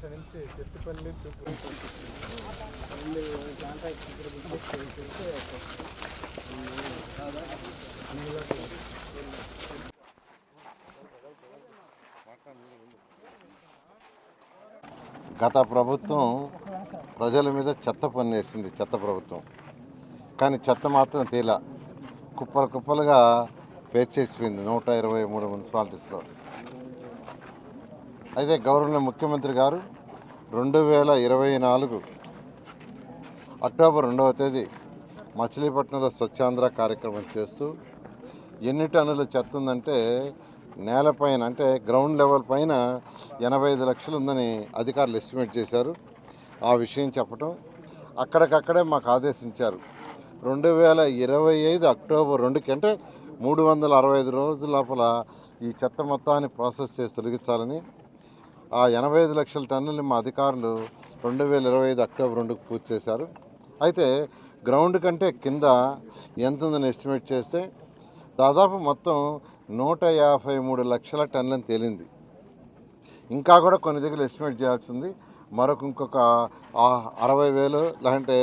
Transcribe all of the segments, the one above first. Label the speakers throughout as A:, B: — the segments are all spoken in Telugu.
A: నుంచి చెట్టుపల్లి
B: గత ప్రభుత్వం ప్రజల మీద చెత్త పన్ను వేసింది, చెత్త ప్రభుత్వం. కానీ చెత్త మాత్రం తేలా కుప్పలు కుప్పలుగా పేర్చేసిపోయింది 123 మున్సిపాలిటీస్లో. అయితే గౌరవ ముఖ్యమంత్రి గారు 2024 అక్టోబర్ 2వ తేదీ మచిలీపట్నంలో స్వచ్ఛాంధ్ర కార్యక్రమం చేస్తూ ఎన్ని టన్నుల చెత్త ఉందంటే నేలపైన అంటే గ్రౌండ్ లెవెల్ పైన 85 లక్షలు ఉందని అధికారులు ఎస్టిమేట్ చేశారు. ఆ విషయం చెప్పటం అక్కడికక్కడే మాకు ఆదేశించారు. 2025 అక్టోబర్ 2కి అంటే 365 రోజుల లోపల ఈ చెత్త మొత్తాన్ని ప్రాసెస్ చేసి తొలగించాలని. ఆ 85 లక్షల టన్నులు మా అధికారులు 2025 అక్టోబర్ 2కి పూర్తి చేశారు. అయితే గ్రౌండ్ కంటే కింద ఎంత ఉందని ఎస్టిమేట్ చేస్తే దాదాపు మొత్తం 153 లక్షల టన్నులని తేలింది. ఇంకా కూడా కొన్ని దగ్గర ఎస్టిమేట్ చేయాల్సింది. ఇంకొక 60,000 లేదంటే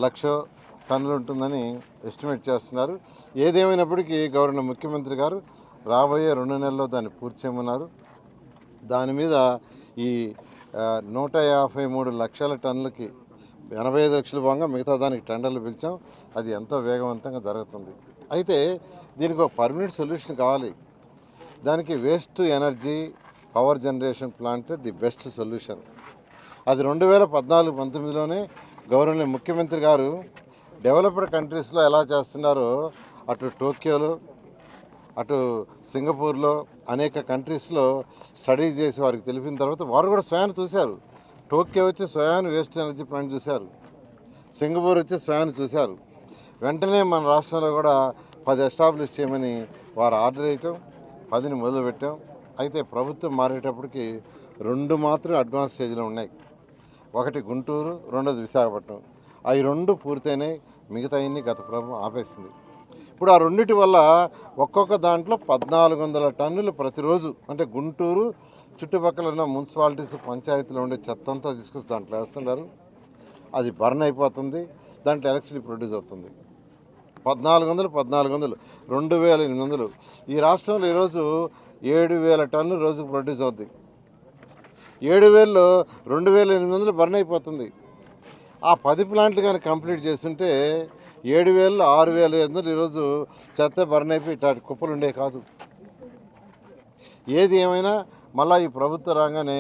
B: 1,00,000 టన్నులు ఉంటుందని ఎస్టిమేట్ చేస్తున్నారు. ఏదేమైనప్పటికీ గౌరవ ముఖ్యమంత్రి గారు రాబోయే 2 నెలల్లో దాన్ని పూర్తి చేయమన్నారు. దాని మీద ఈ 153 లక్షల టన్నులకి 85 లక్షల భాగంగా మిగతా దానికి టెండర్లు పిలిచాం. అది ఎంతో వేగవంతంగా జరుగుతుంది. అయితే దీనికి ఒక పర్మనెంట్ సొల్యూషన్ కావాలి. దానికి waste energy power generation plant the best solution. అది 2014-19లోనే గౌరవనీయ ముఖ్యమంత్రి గారు డెవలప్డ్ కంట్రీస్లో ఎలా చేస్తున్నారో అటు టోక్యోలో అటు సింగపూర్లో అనేక కంట్రీస్లో స్టడీ చేసి వారికి తెలిపిన తర్వాత వారు కూడా స్వయాన్ని చూశారు. టోక్యో వచ్చి స్వయాన్ని వేస్ట్ ఎనర్జీ ప్లాంట్ చూశారు, సింగపూర్ వచ్చి స్వయాన్ని చూశారు. వెంటనే మన రాష్ట్రంలో కూడా 10 ఎస్టాబ్లిష్ చేయమని వారు ఆర్డర్ వేయటం, 10ని మొదలుపెట్టాం. అయితే ప్రభుత్వం మారేటప్పటికి 2 మాత్రం అడ్వాన్స్ స్టేజ్లో ఉన్నాయి. ఒకటి గుంటూరు, రెండోది విశాఖపట్నం. అవి 2 పూర్తయినాయి. మిగతా గత ప్రభుత్వం ఆపేసింది. ఇప్పుడు ఆ రెండిటి వల్ల ఒక్కొక్క దాంట్లో 1400 టన్నులు ప్రతిరోజు అంటే గుంటూరు చుట్టుపక్కల ఉన్న మున్సిపాలిటీస్ పంచాయతీలో ఉండే చెత్త అంతా తీసుకొచ్చి దాంట్లో వేస్తున్నారు. అది బర్న్ అయిపోతుంది, దాంట్లో ఎలక్ట్రిసిటీ ప్రొడ్యూస్ అవుతుంది. 1400 2,800. ఈ రాష్ట్రంలో ఈరోజు 7,000 టన్నులు రోజుకు ప్రొడ్యూస్ అవుతుంది. 7,000లో 2,800 బర్న్ అయిపోతుంది. ఆ 10 ప్లాంట్లు కానీ కంప్లీట్ చేస్తుంటే 7,000లో 6,500 ఈరోజు చెత్త బర్న్ అయిపోయి ఇట్లాంటి కుప్పలు ఉండే కాదు. ఏది ఏమైనా మళ్ళీ ఈ ప్రభుత్వం రాగానే